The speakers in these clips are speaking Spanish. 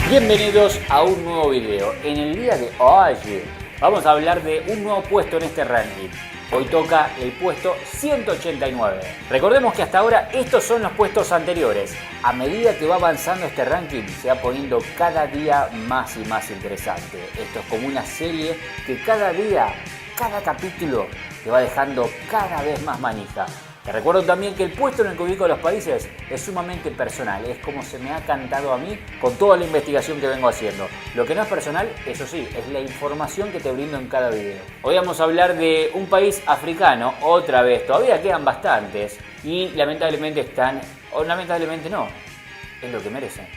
Bienvenidos a un nuevo video. En el día de hoy vamos a hablar de un nuevo puesto en este ranking. Hoy toca el puesto 189. Recordemos que hasta ahora estos son los puestos anteriores. A medida que va avanzando este ranking se va poniendo cada día más y más interesante. Esto es como una serie que cada día, cada capítulo te va dejando cada vez más manija. Te recuerdo también que el puesto en el que ubico los países es sumamente personal, es como se me ha cantado a mí con toda la investigación que vengo haciendo. Lo que no es personal, eso sí, es la información que te brindo en cada video. Hoy vamos a hablar de un país africano, otra vez, todavía quedan bastantes y lamentablemente están, o lamentablemente no, es lo que merecen.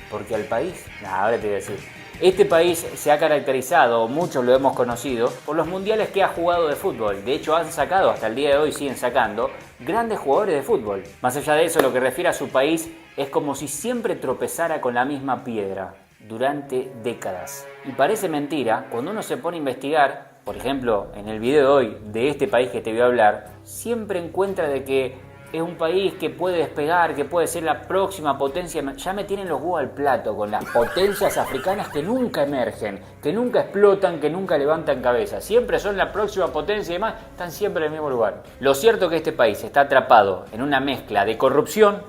Porque al país, ahora te voy a decir. Este país se ha caracterizado, muchos lo hemos conocido, por los mundiales que ha jugado de fútbol. De hecho, han sacado, hasta el día de hoy siguen sacando, grandes jugadores de fútbol. Más allá de eso, lo que refiere a su país es como si siempre tropezara con la misma piedra durante décadas. Y parece mentira, cuando uno se pone a investigar, por ejemplo, en el video de hoy de este país que te voy a hablar, siempre encuentra de que es un país que puede despegar, que puede ser la próxima potencia. Ya me tienen los huevos al plato con las potencias africanas que nunca emergen, que nunca explotan, que nunca levantan cabeza. Siempre son la próxima potencia y demás, están siempre en el mismo lugar. Lo cierto es que este país está atrapado en una mezcla de corrupción,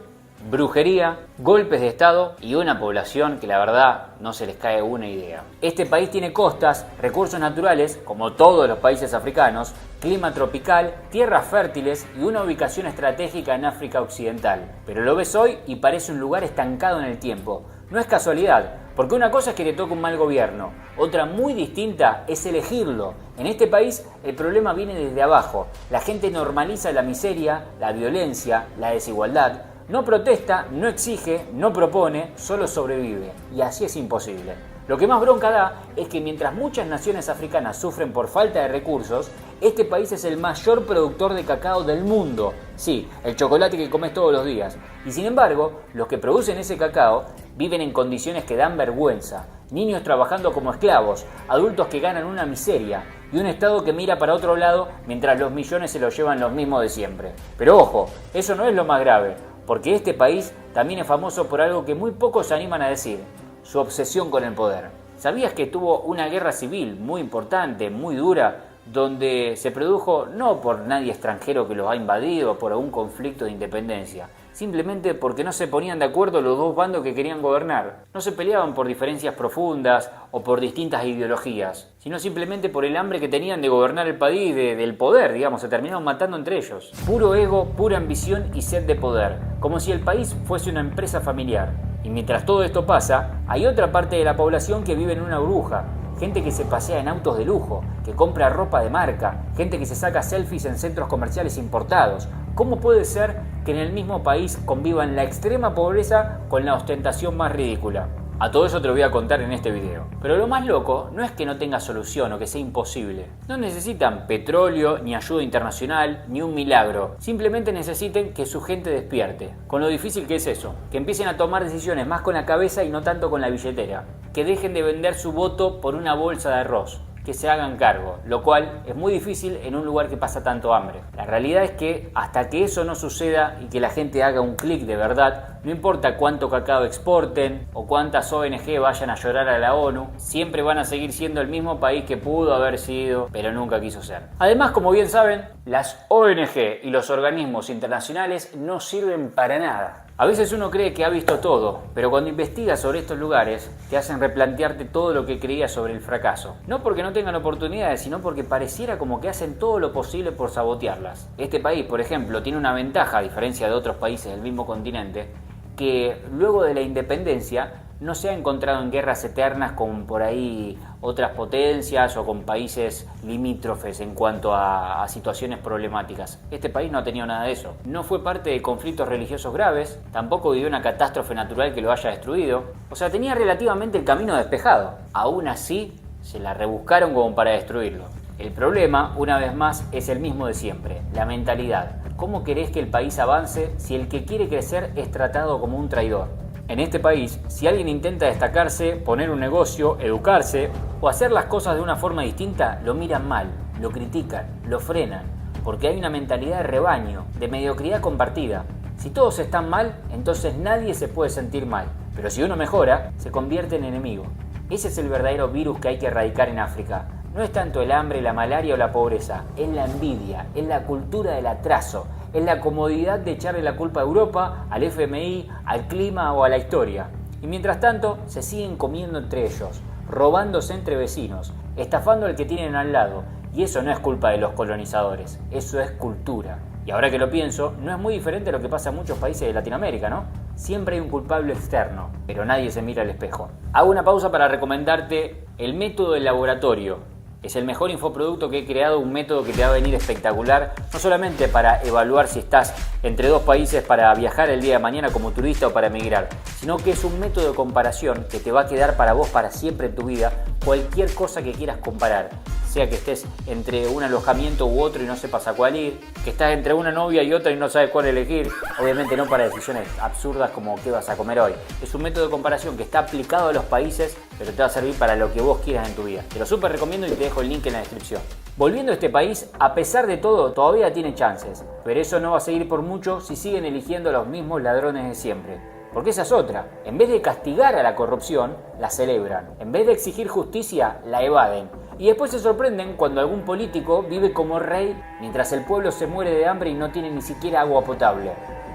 brujería, golpes de estado y una población que la verdad no se les cae una idea. Este país tiene costas, recursos naturales, como todos los países africanos, clima tropical, tierras fértiles y una ubicación estratégica en África Occidental. Pero lo ves hoy y parece un lugar estancado en el tiempo. No es casualidad, porque una cosa es que te toca un mal gobierno, otra muy distinta es elegirlo. En este país el problema viene desde abajo. La gente normaliza la miseria, la violencia, la desigualdad. No protesta, no exige, no propone, solo sobrevive. Y así es imposible. Lo que más bronca da es que mientras muchas naciones africanas sufren por falta de recursos, este país es el mayor productor de cacao del mundo. Sí, el chocolate que comes todos los días. Y sin embargo, los que producen ese cacao viven en condiciones que dan vergüenza. Niños trabajando como esclavos, adultos que ganan una miseria y un Estado que mira para otro lado mientras los millones se los llevan los mismos de siempre. Pero ojo, eso no es lo más grave. Porque este país también es famoso por algo que muy pocos se animan a decir, su obsesión con el poder. ¿Sabías que tuvo una guerra civil muy importante, muy dura, donde se produjo no por nadie extranjero que los ha invadido o por algún conflicto de independencia? Simplemente porque no se ponían de acuerdo los dos bandos que querían gobernar. No se peleaban por diferencias profundas o por distintas ideologías, sino simplemente por el hambre que tenían de gobernar el país, del poder, digamos, se terminaron matando entre ellos. Puro ego, pura ambición y sed de poder, como si el país fuese una empresa familiar. Y mientras todo esto pasa, hay otra parte de la población que vive en una burbuja. Gente que se pasea en autos de lujo, que compra ropa de marca, gente que se saca selfies en centros comerciales importados. ¿Cómo puede ser que en el mismo país convivan la extrema pobreza con la ostentación más ridícula? A todo eso te lo voy a contar en este video. Pero lo más loco no es que no tenga solución o que sea imposible. No necesitan petróleo, ni ayuda internacional, ni un milagro. Simplemente necesiten que su gente despierte. Con lo difícil que es eso. Que empiecen a tomar decisiones más con la cabeza y no tanto con la billetera. Que dejen de vender su voto por una bolsa de arroz. Que se hagan cargo, lo cual es muy difícil en un lugar que pasa tanto hambre. La realidad es que hasta que eso no suceda y que la gente haga un clic de verdad, no importa cuánto cacao exporten o cuántas ONG vayan a llorar a la ONU, siempre van a seguir siendo el mismo país que pudo haber sido, pero nunca quiso ser. Además, como bien saben, las ONG y los organismos internacionales no sirven para nada. A veces uno cree que ha visto todo, pero cuando investigas sobre estos lugares te hacen replantearte todo lo que creías sobre el fracaso. No porque no tengan oportunidades, sino porque pareciera como que hacen todo lo posible por sabotearlas. Este país, por ejemplo, tiene una ventaja, a diferencia de otros países del mismo continente, que luego de la independencia no se ha encontrado en guerras eternas con por ahí otras potencias o con países limítrofes en cuanto a situaciones problemáticas. Este país no ha tenido nada de eso. No fue parte de conflictos religiosos graves, tampoco vivió una catástrofe natural que lo haya destruido. O sea, tenía relativamente el camino despejado. Aún así, se la rebuscaron como para destruirlo. El problema, una vez más, es el mismo de siempre, la mentalidad. ¿Cómo querés que el país avance si el que quiere crecer es tratado como un traidor? En este país, si alguien intenta destacarse, poner un negocio, educarse o hacer las cosas de una forma distinta, lo miran mal, lo critican, lo frenan, porque hay una mentalidad de rebaño, de mediocridad compartida. Si todos están mal, entonces nadie se puede sentir mal. Pero si uno mejora, se convierte en enemigo. Ese es el verdadero virus que hay que erradicar en África. No es tanto el hambre, la malaria o la pobreza, es la envidia, es la cultura del atraso, es la comodidad de echarle la culpa a Europa, al FMI, al clima o a la historia. Y mientras tanto, se siguen comiendo entre ellos, robándose entre vecinos, estafando al que tienen al lado. Y eso no es culpa de los colonizadores, eso es cultura. Y ahora que lo pienso, no es muy diferente a lo que pasa en muchos países de Latinoamérica, ¿no? Siempre hay un culpable externo, pero nadie se mira al espejo. Hago una pausa para recomendarte el método del laboratorio. Es el mejor infoproducto que he creado, un método que te va a venir espectacular, no solamente para evaluar si estás entre dos países para viajar el día de mañana como turista o para emigrar, sino que es un método de comparación que te va a quedar para vos para siempre en tu vida, cualquier cosa que quieras comparar. Sea que estés entre un alojamiento u otro y no sepas a cuál ir, que estás entre una novia y otra y no sabes cuál elegir, obviamente no para decisiones absurdas como qué vas a comer hoy. Es un método de comparación que está aplicado a los países, pero te va a servir para lo que vos quieras en tu vida. Te lo súper recomiendo y te dejo el link en la descripción. Volviendo a este país, a pesar de todo, todavía tiene chances, pero eso no va a seguir por mucho si siguen eligiendo a los mismos ladrones de siempre. Porque esa es otra. En vez de castigar a la corrupción, la celebran. En vez de exigir justicia, la evaden. Y después se sorprenden cuando algún político vive como rey mientras el pueblo se muere de hambre y no tiene ni siquiera agua potable.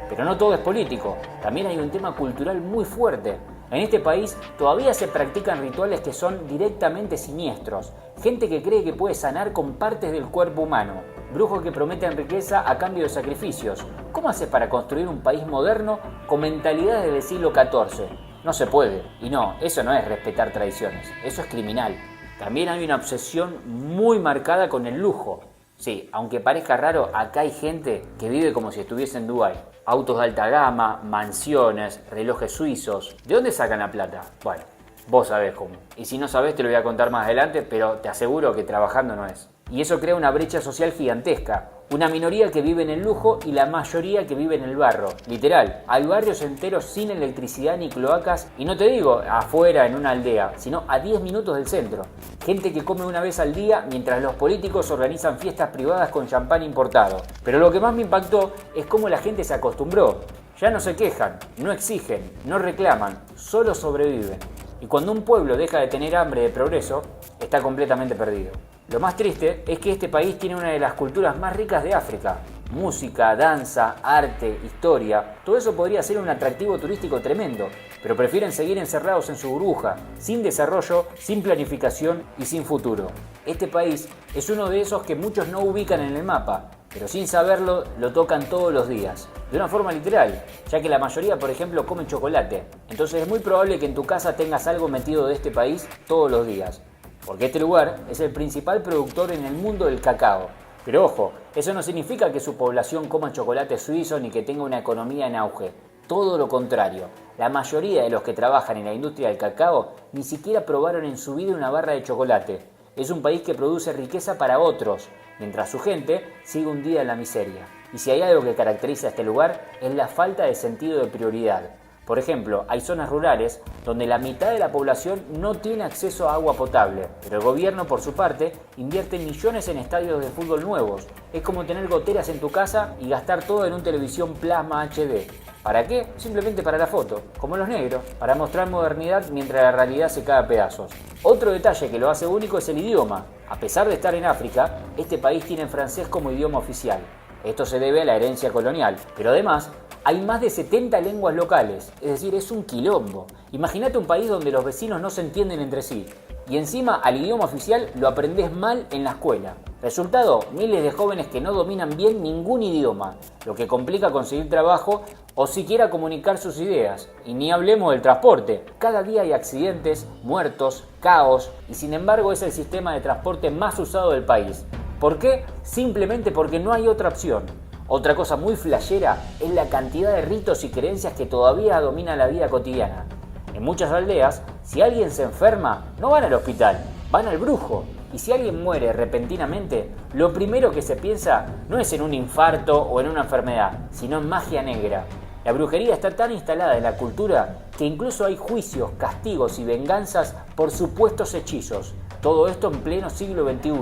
Pero no todo es político. También hay un tema cultural muy fuerte. En este país todavía se practican rituales que son directamente siniestros. Gente que cree que puede sanar con partes del cuerpo humano. Brujos que prometen riqueza a cambio de sacrificios. ¿Cómo haces para construir un país moderno con mentalidades del siglo XIV? No se puede. Y no, eso no es respetar tradiciones. Eso es criminal. También hay una obsesión muy marcada con el lujo. Sí, aunque parezca raro, acá hay gente que vive como si estuviese en Dubái. Autos de alta gama, mansiones, relojes suizos. ¿De dónde sacan la plata? Bueno, vos sabés cómo. Y si no sabés te lo voy a contar más adelante, pero te aseguro que trabajando no es. Y eso crea una brecha social gigantesca. Una minoría que vive en el lujo y la mayoría que vive en el barro. Literal, hay barrios enteros sin electricidad ni cloacas, y no te digo afuera en una aldea, sino a 10 minutos del centro. Gente que come una vez al día mientras los políticos organizan fiestas privadas con champán importado. Pero lo que más me impactó es cómo la gente se acostumbró. Ya no se quejan, no exigen, no reclaman, solo sobreviven. Y cuando un pueblo deja de tener hambre de progreso, está completamente perdido. Lo más triste es que este país tiene una de las culturas más ricas de África. Música, danza, arte, historia, todo eso podría ser un atractivo turístico tremendo, pero prefieren seguir encerrados en su burbuja, sin desarrollo, sin planificación y sin futuro. Este país es uno de esos que muchos no ubican en el mapa, pero sin saberlo lo tocan todos los días, de una forma literal, ya que la mayoría, por ejemplo, come chocolate. Entonces es muy probable que en tu casa tengas algo metido de este país todos los días. Porque este lugar es el principal productor en el mundo del cacao. Pero ojo, eso no significa que su población coma chocolate suizo ni que tenga una economía en auge. Todo lo contrario. La mayoría de los que trabajan en la industria del cacao ni siquiera probaron en su vida una barra de chocolate. Es un país que produce riqueza para otros, mientras su gente sigue hundida en la miseria. Y si hay algo que caracteriza a este lugar, es la falta de sentido de prioridad. Por ejemplo, hay zonas rurales donde la mitad de la población no tiene acceso a agua potable, pero el gobierno, por su parte, invierte millones en estadios de fútbol nuevos. Es como tener goteras en tu casa y gastar todo en un televisión plasma HD. ¿Para qué? Simplemente para la foto, como los negros, para mostrar modernidad mientras la realidad se cae a pedazos. Otro detalle que lo hace único es el idioma. A pesar de estar en África, este país tiene el francés como idioma oficial. Esto se debe a la herencia colonial, pero además hay más de 70 lenguas locales, es decir, es un quilombo. Imagínate un país donde los vecinos no se entienden entre sí, y encima al idioma oficial lo aprendés mal en la escuela. Resultado, miles de jóvenes que no dominan bien ningún idioma, lo que complica conseguir trabajo o siquiera comunicar sus ideas. Y ni hablemos del transporte. Cada día hay accidentes, muertos, caos, y sin embargo es el sistema de transporte más usado del país. ¿Por qué? Simplemente porque no hay otra opción. Otra cosa muy flashera es la cantidad de ritos y creencias que todavía dominan la vida cotidiana. En muchas aldeas, si alguien se enferma, no van al hospital, van al brujo. Y si alguien muere repentinamente, lo primero que se piensa no es en un infarto o en una enfermedad, sino en magia negra. La brujería está tan instalada en la cultura que incluso hay juicios, castigos y venganzas por supuestos hechizos. Todo esto en pleno siglo XXI.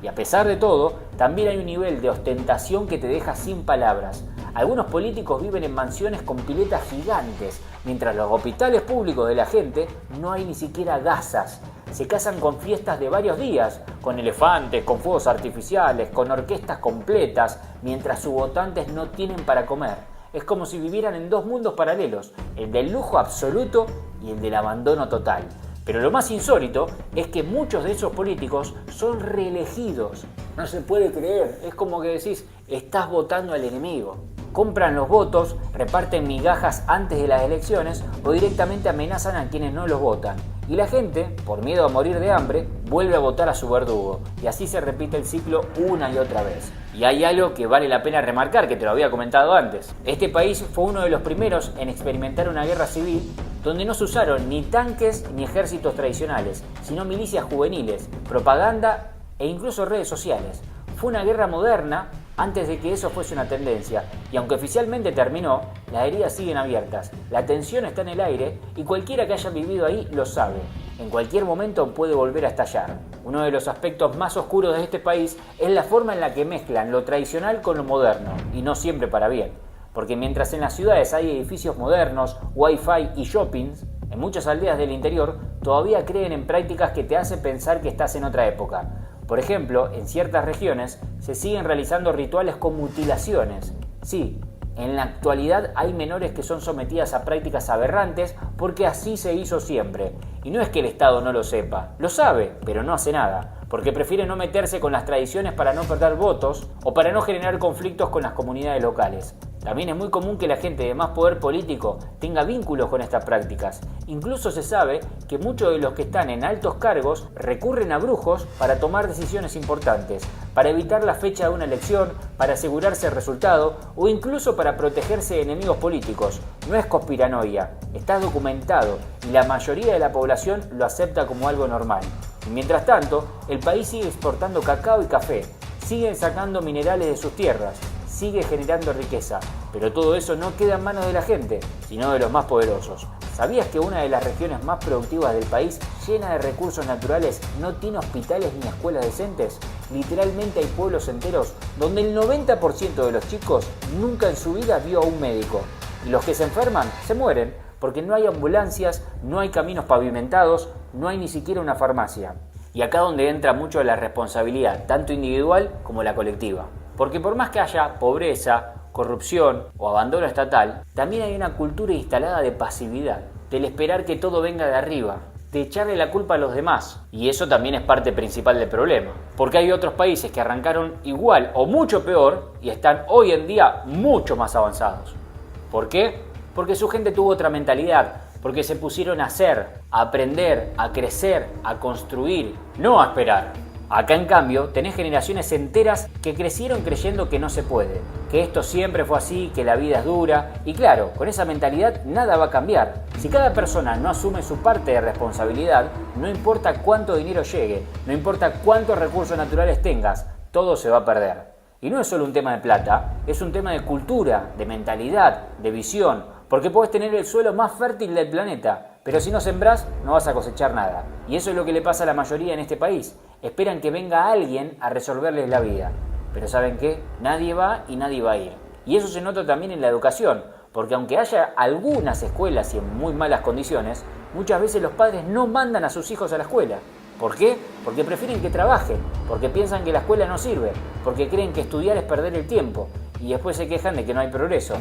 Y a pesar de todo, también hay un nivel de ostentación que te deja sin palabras. Algunos políticos viven en mansiones con piletas gigantes, mientras en los hospitales públicos de la gente no hay ni siquiera gasas. Se casan con fiestas de varios días, con elefantes, con fuegos artificiales, con orquestas completas, mientras sus votantes no tienen para comer. Es como si vivieran en dos mundos paralelos, el del lujo absoluto y el del abandono total. Pero lo más insólito es que muchos de esos políticos son reelegidos. No se puede creer, es como que decís, estás votando al enemigo. Compran los votos, reparten migajas antes de las elecciones o directamente amenazan a quienes no los votan. Y la gente, por miedo a morir de hambre, vuelve a votar a su verdugo. Y así se repite el ciclo una y otra vez. Y hay algo que vale la pena remarcar, que te lo había comentado antes. Este país fue uno de los primeros en experimentar una guerra civil donde no se usaron ni tanques ni ejércitos tradicionales, sino milicias juveniles, propaganda e incluso redes sociales. Fue una guerra moderna antes de que eso fuese una tendencia, y aunque oficialmente terminó, las heridas siguen abiertas, la tensión está en el aire y cualquiera que haya vivido ahí lo sabe. En cualquier momento puede volver a estallar. Uno de los aspectos más oscuros de este país es la forma en la que mezclan lo tradicional con lo moderno, y no siempre para bien. Porque mientras en las ciudades hay edificios modernos, wifi y shoppings, en muchas aldeas del interior todavía creen en prácticas que te hacen pensar que estás en otra época. Por ejemplo, en ciertas regiones se siguen realizando rituales con mutilaciones. Sí, en la actualidad hay menores que son sometidas a prácticas aberrantes porque así se hizo siempre. Y no es que el Estado no lo sepa, lo sabe, pero no hace nada, porque prefiere no meterse con las tradiciones para no perder votos o para no generar conflictos con las comunidades locales. También es muy común que la gente de más poder político tenga vínculos con estas prácticas. Incluso se sabe que muchos de los que están en altos cargos recurren a brujos para tomar decisiones importantes, para evitar la fecha de una elección, para asegurarse el resultado o incluso para protegerse de enemigos políticos. No es conspiranoia, está documentado y la mayoría de la población lo acepta como algo normal. Y mientras tanto, el país sigue exportando cacao y café, siguen sacando minerales de sus tierras, sigue generando riqueza, pero todo eso no queda en manos de la gente, sino de los más poderosos. ¿Sabías que una de las regiones más productivas del país, llena de recursos naturales, no tiene hospitales ni escuelas decentes? Literalmente hay pueblos enteros donde el 90% de los chicos nunca en su vida vio a un médico. Y los que se enferman se mueren porque no hay ambulancias, no hay caminos pavimentados, no hay ni siquiera una farmacia. Y acá donde entra mucho la responsabilidad, tanto individual como la colectiva. Porque por más que haya pobreza, corrupción o abandono estatal, también hay una cultura instalada de pasividad, del esperar que todo venga de arriba, de echarle la culpa a los demás. Y eso también es parte principal del problema. Porque hay otros países que arrancaron igual o mucho peor y están hoy en día mucho más avanzados. ¿Por qué? Porque su gente tuvo otra mentalidad, porque se pusieron a hacer, a aprender, a crecer, a construir, no a esperar. Acá en cambio tenés generaciones enteras que crecieron creyendo que no se puede, que esto siempre fue así, que la vida es dura y claro, con esa mentalidad nada va a cambiar. Si cada persona no asume su parte de responsabilidad, no importa cuánto dinero llegue, no importa cuántos recursos naturales tengas, todo se va a perder. Y no es solo un tema de plata, es un tema de cultura, de mentalidad, de visión, porque podés tener el suelo más fértil del planeta, pero si no sembrás no vas a cosechar nada. Y eso es lo que le pasa a la mayoría en este país. Esperan que venga alguien a resolverles la vida. Pero ¿saben qué? Nadie va y nadie va a ir. Y eso se nota también en la educación, porque aunque haya algunas escuelas y en muy malas condiciones, muchas veces los padres no mandan a sus hijos a la escuela. ¿Por qué? Porque prefieren que trabajen, porque piensan que la escuela no sirve, porque creen que estudiar es perder el tiempo y después se quejan de que no hay progreso.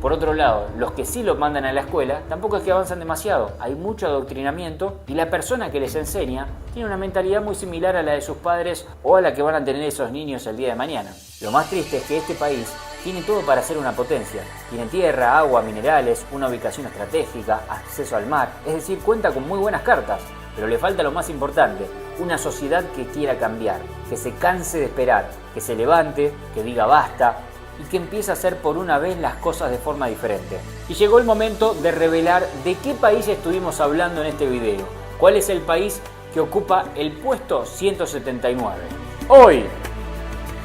Por otro lado, los que sí los mandan a la escuela tampoco es que avanzan demasiado, hay mucho adoctrinamiento y la persona que les enseña tiene una mentalidad muy similar a la de sus padres o a la que van a tener esos niños el día de mañana. Lo más triste es que este país tiene todo para ser una potencia. Tiene tierra, agua, minerales, una ubicación estratégica, acceso al mar, es decir, cuenta con muy buenas cartas. Pero le falta lo más importante, una sociedad que quiera cambiar, que se canse de esperar, que se levante, que diga basta y que empiece a hacer por una vez las cosas de forma diferente. Y llegó el momento de revelar de qué país estuvimos hablando en este video. ¿Cuál es el país que ocupa el puesto 179? Hoy,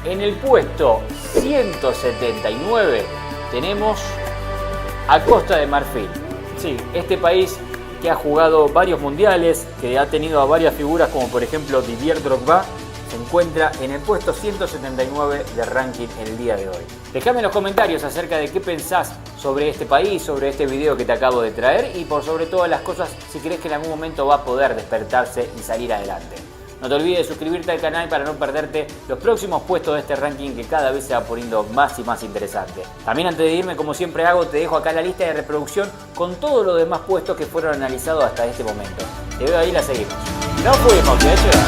en el puesto 179, tenemos a Costa de Marfil. Sí, este país que ha jugado varios mundiales, que ha tenido a varias figuras como por ejemplo Didier Drogba, se encuentra en el puesto 179 del ranking en el día de hoy. Dejame en los comentarios acerca de qué pensás sobre este país, sobre este video que te acabo de traer y por sobre todas las cosas si crees que en algún momento va a poder despertarse y salir adelante. No te olvides de suscribirte al canal para no perderte los próximos puestos de este ranking que cada vez se va poniendo más y más interesante. También antes de irme, como siempre hago, te dejo acá la lista de reproducción con todos los demás puestos que fueron analizados hasta este momento. Te veo ahí, la seguimos. ¡Nos fuimos, de hecho!